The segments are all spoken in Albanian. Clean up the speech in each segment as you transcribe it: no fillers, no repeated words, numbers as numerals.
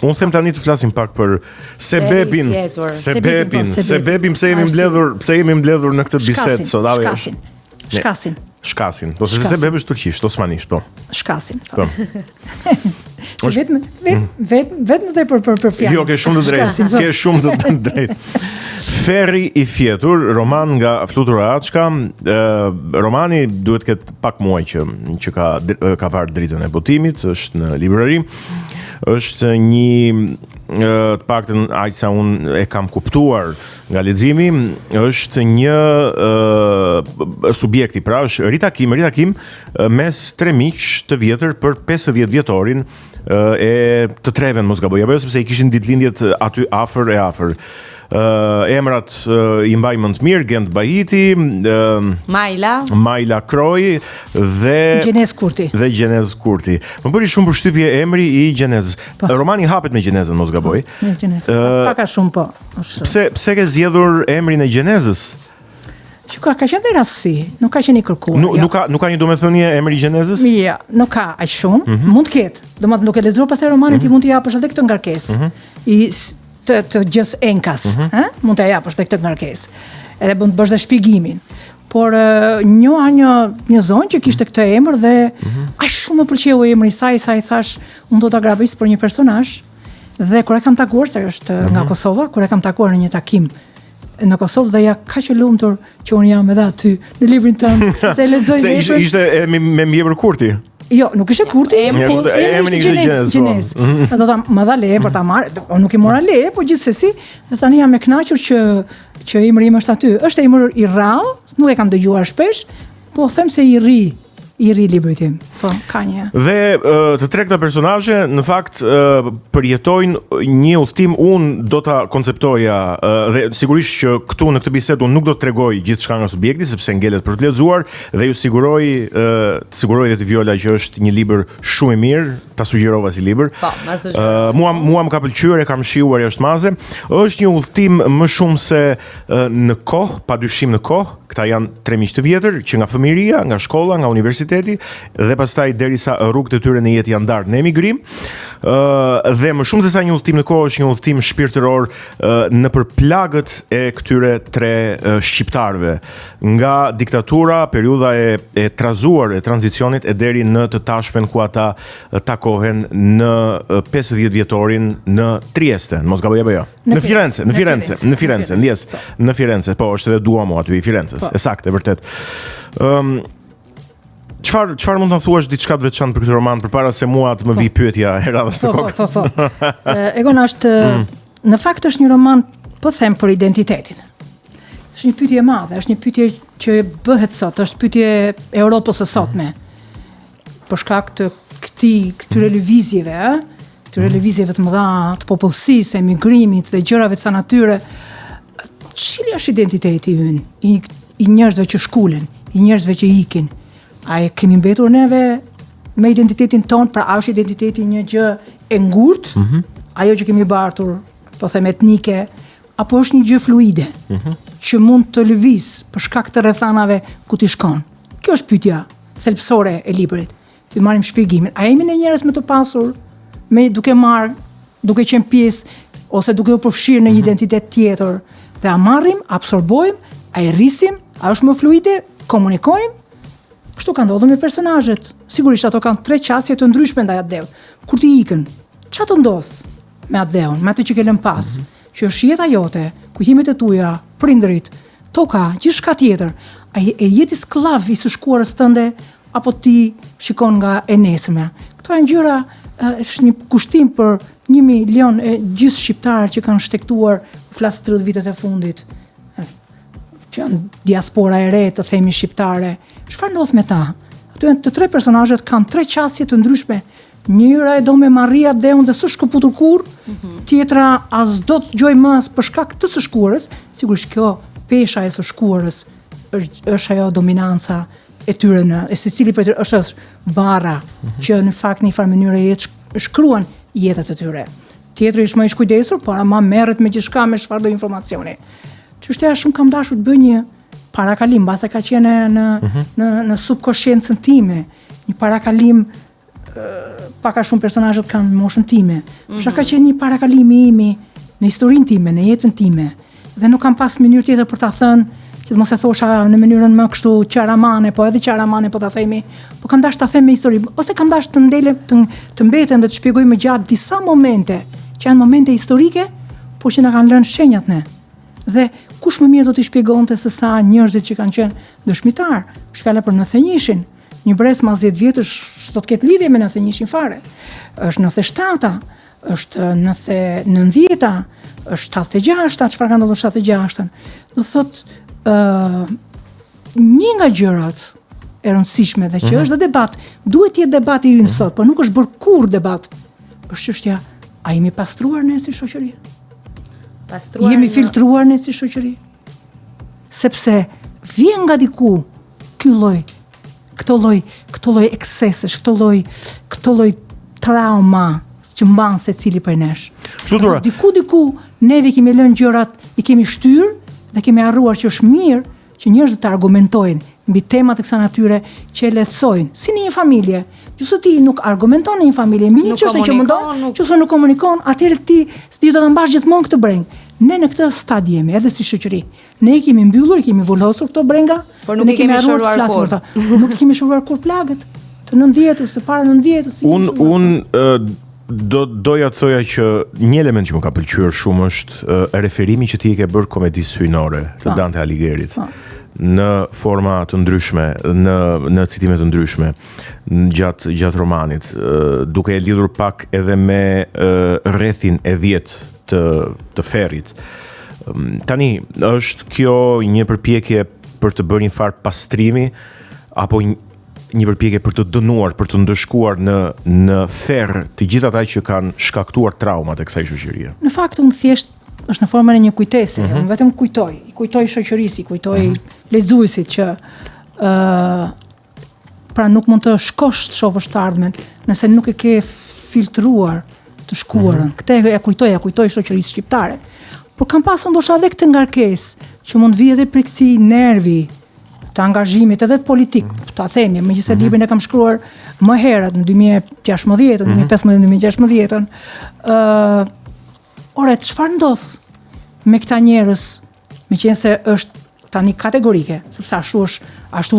Unë them tani të flasim pak për sebebin pse jemi mbledhur në këtë bisedë sot. Shkasin. Do të sebebi është turqisht, osmanisht, po. Shkasin. Po. Vetëm dhe për fjalë. Jo, ke shumë të drejtë. Ferri i fjetur, roman nga Flutura Açka. Romani duhet ketë pak muaj që ka parë dritën e botimit, është në librari. Është një të paktën aq sa unë e kam kuptuar nga leximi, është një subjekti, pra është ritakim mes tre miq të vjetër për 50 vjetorin e të treve, mos gaboj, apo sepse i kishin ditëlindjet aty afër. Emrat i mbaj më të mirë, Gent Bahiti, Majla Kroj dhe Gjenez Kurti. Më bëri shumë përshtypje emri i Gjenez. Romani hapet me Gjenezën, mos gaboj. Paka shumë po. Pse ke zgjedhur emrin e Gjenezës? Ka qenë dhe rastësi, nuk ka qenë i kërkuar. Nuk ka një domethënie emri i Gjenezës? Jo, nuk ka aq shumë. Mund të ketë. Domethënë nuk e lexuar pastaj romanin, ti mund t'i japësh edhe këtë ngarkesë. Të gjës enkas, mund të japësh edhe këtë ngarkesë. Edhe mund të bësh dhe shpjegimin. Por një zonë që kishte këtë emër dhe aq shumë më pëlqeu emri i saj, sa i thash, unë do ta grabis për një personazh. Dhe kur e kam takuar, se është nga Kosova, kur e kam takuar në një takim në Kosovë dhe ja kaq e lumtur që unë jam edhe aty në librin tënd, se lexoj vetë. Se ishte me mjebër Kurti. Jo, nuk ishte Kurti, emri ishte Gjenez. Do ta më dha leje për ta marrë, nuk i mora leje, po gjithsesi, dhe tani jam e kënaqur që emri im është aty. Është emër i rrallë, nuk e kam dëgjuar shpesh, po them se i ri libri tim. Po, ka një. Dhe të tre këta personazhe në fakt përjetojnë një udhtim, unë do ta konceptoja dhe sigurisht që këtu në këtë bisedë unë nuk do të tregoj gjithçka nga subjekti sepse ngelet për të lexuar dhe ju siguroj dhe të Viola që është një libër shumë i mirë, ta sugjerova si libër. Po, ma sugjerova. Mua më ka pëlqyer, e kam shijuar jashtëmaze. Është një udhtim më shumë se në kohë, padyshim në kohë. Këta janë tre miq të vjetër që nga fëmijëria, nga shkolla, nga universiteti dhe pastaj derisa rrugët e tyre në jetë janë ndarë në emigrim. Dhe më shumë se sa një udhtim në kohë është një udhtim shpirtëror nëpër plagët e këtyre tre shqiptarëve, nga diktatura, periudha e trazuar e tranzicionit e deri në të tashmen ku ata takohen në 50 vjetorin në Trieste, mos gaboj apo jo. Në Firenze, ndjes, në Firenze, po është edhe Duomo aty i Firences. Saktë, vërtet. Çfarë mund të thuash diçka të veçantë për këtë roman përpara se mua të më vi pyetja e radhës së kokë? Po. Egon është në fakt është një roman, po them, për identitetin. Është një pyetje e madhe, është një pyetje që bëhet sot, është pyetje e Europës së sotme. Për shkak të këtyre lëvizjeve, të mëdha të popullsisë, emigrimit dhe gjërave të natyre, cili është identiteti ynë, i njerëzve që shkulen, i njerëzve që ikin? A e kemi mbetur neve me identitetin ton, pra a është identiteti një gjë e ngurtë, ajo që kemi bartur, po them etnike, apo është një gjë fluide, që mund të lëviz për shkak të rrethanave ku ti shkon? Kjo është pyetja thelbësore e librit. Ti marrim shpjegimin. A jemi ne njerëz me të pasur, duke qenë pjesë ose duke u përfshirë në një identitet tjetër, dhe a marrim, absorbojmë, a e rrisim, a është më fluide, komunikojmë? Kështu ka ndodhur me personazhet. Sigurisht ato kanë tre qasje të ndryshme ndaj atë dheut. Kur ti ikën, çfarë të ndodh me atë dheun, me atë që ke lënë pas, që është jeta jote, kujtimet e tua, prindrit, toka, gjithçka tjetër. A je jeti sklav i së shkuarës tënde apo ti shikon nga e nesërmja? Këto janë gjëra, është një kushtim për 1 milion e gjysmë shqiptarë që kanë shtektuar flas 30 vitet e fundit, që janë diaspora e re, të themi shqiptare. Çfarë ndodh me ta? Ato janë të tre personazhet kanë tre qasje të ndryshme. Njëra e do me marria dhe unë dhe së shkëputur kur, tjetra as do të gjoj më as për shkak të së shkuarës. Sigurisht kjo pesha e së shkuarës është ajo dominanca e tyre e secili prej tyre është barra që në fakt në një farë mënyrë shkruan jetët e tyre. Tjetri është më i shkujdesur, por ama merret me gjithçka, me çfarëdo informacioni. Çështja shumë kam dashur të bëj një parakalim, mbase ka qenë në subkonsciencën time, një parakalim pak a shumë personazhet kanë moshën time. Ka qenë një parakalimi imi në historinë time, në jetën time. Dhe nuk kam pas mënyrë tjetër për ta thënë, që të mos e thosha në mënyrën më kështu qaramane, po edhe qaramane po ta themi, po kam dash ta them me histori, ose kam dash të ndelem, të mbetem dhe të shpjegoj më gjatë disa momente, që janë momente historike, por që na kanë lënë shenjat ne. Dhe kush më mirë do t'i shpjegonte se sa njerëzit që kanë qenë dëshmitar, është fjala për 91-shin. Një brez mas 10 vjetësh s'do të ketë lidhje me 91-shin fare. Është 97-a, është 90-a, është 76-a, çfarë ka ndodhur 76-ën. Do thotë një nga gjërat e rëndësishme dhe që është dhe debat, duhet të jetë debati ynë sot, por nuk është bërë kur debat. Është çështja, a jemi pastruar ne si shoqëri? Jemi filtruar ne si shoqëri? Sepse vjen nga diku këto lloj eksesesh, këto lloj trauma që mban secili prej nesh. Diku neve kemi lënë gjërat, i kemi shtyr dhe kemi harruar që është mirë që njerëzit të argumentojnë mbi tema të kësaj natyre që e lehtësojnë, si në një familje. Nëse ti nuk argumenton në një familje mbi një çështje që mundon, nëse nuk komunikon, atëherë ti s'di të ta mbash gjithmonë këtë breng. Ne në këtë stad jemi, edhe si shoqëri. Ne i kemi mbyllur, i kemi volosur këto brenga, por nuk i kemi shëruar kur. Nuk i kemi shëruar kur plagët të 90-s, të para 90-s. Doja të thoja që një element që më ka pëlqyer shumë është referimi që ti e ke bërë komedisë hyjnore të Dante Alighirit në forma të ndryshme, në citime të ndryshme gjatë romanit, duke e lidhur pak edhe me rrethin e 10 të Ferrit. Tani, është kjo një përpjekje për të bërë një farë pastrimi apo një përpjekje për të dënuar, për të ndëshkuar në Ferr të gjithë ata që kanë shkaktuar traumat e kësaj shoqërie? Në fakt, unë thjesht është në formën e një kujtese, unë vetëm kujtoj shoqërisë, kujtoj lexuesit që pra nuk mund të shkosh të shohësh të ardhmen nëse nuk e ke filtruar të shkuarën. Këtë e kujtoj shoqërisë shqiptare. Por kam pasur ndoshta edhe këtë ngarkesë që mund vi edhe prej kësaj nervi të angazhimit edhe të politik, ta themi, megjithëse librin e kam shkruar më herët në 2016, 2015-2016. Ore, çfarë ndodh me këta njerëz, meqense është tani kategorike, sepse ashtu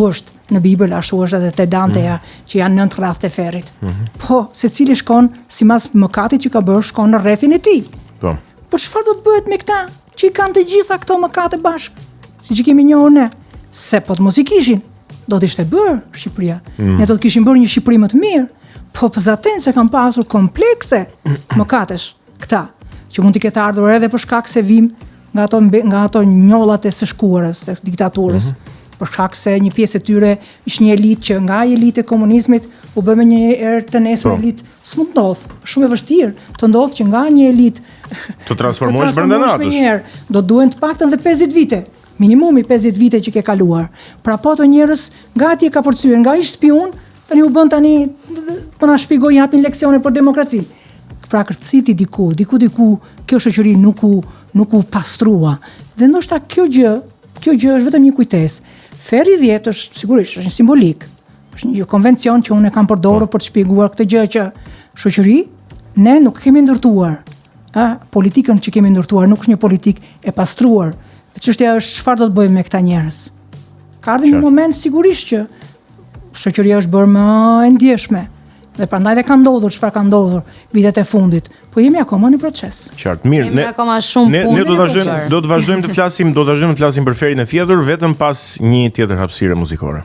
është në Bibël, ashtu është edhe te Danteja, që janë 9 rreth të Ferrit. Po, secili shkon sipas mëkatit që ka bërë, shkon në rrethin e tij. Po. Por çfarë do të bëhet me këta që i kanë të gjitha këto mëkate bashkë, siç i kemi njohur ne? Se po të mos i kishin, do të ishte bërë Shqipëria. Ne do të kishim bërë një Shqipëri më të mirë, po pëzaten se kanë pasur komplekse mëkatesh këta, që mund të ketë ardhur edhe për shkak se vim nga ato njollat e së shkuarës, të diktaturës, për shkak se një pjesë e tyre ishte një elitë që nga elitë e komunizmit u bë me një erë të nesër elitë. S'mund ndodh, shumë e vështirë të ndodh që nga një elitë të transformohesh brenda natës. Do duhen të paktën dhe 50 vite. Minimumi 50 vite që ke kaluar. Pra po të njerëz gati e ka përcyer, nga ish spion, tani u bën tani po na shpjegoj, japin leksione për demokracinë. Pra kërciti diku kjo shoqëri nuk u pastrua. Dhe ndoshta kjo gjë është vetëm një kujtesë. Ferri 10 është sigurisht është një simbolik. Është një konvencion që unë e kam përdorur për të shpjeguar këtë gjë që shoqëri ne nuk kemi ndërtuar. Politikën që kemi ndërtuar nuk është një politikë e pastruar. Dhe çështja është çfarë do të bëjmë me këta njerëz. Ka ardhur një moment sigurisht që shoqëria është bërë më e ndjeshme. Dhe prandaj ka ndodhur çfarë ka ndodhur vitet e fundit. Po jemi akoma në proces. Qartë, mirë. Ne akoma shumë punë. Ne do të vazhdojmë të flasim për Ferrin e Fjedhur vetëm pas një tjetër hapësire muzikore.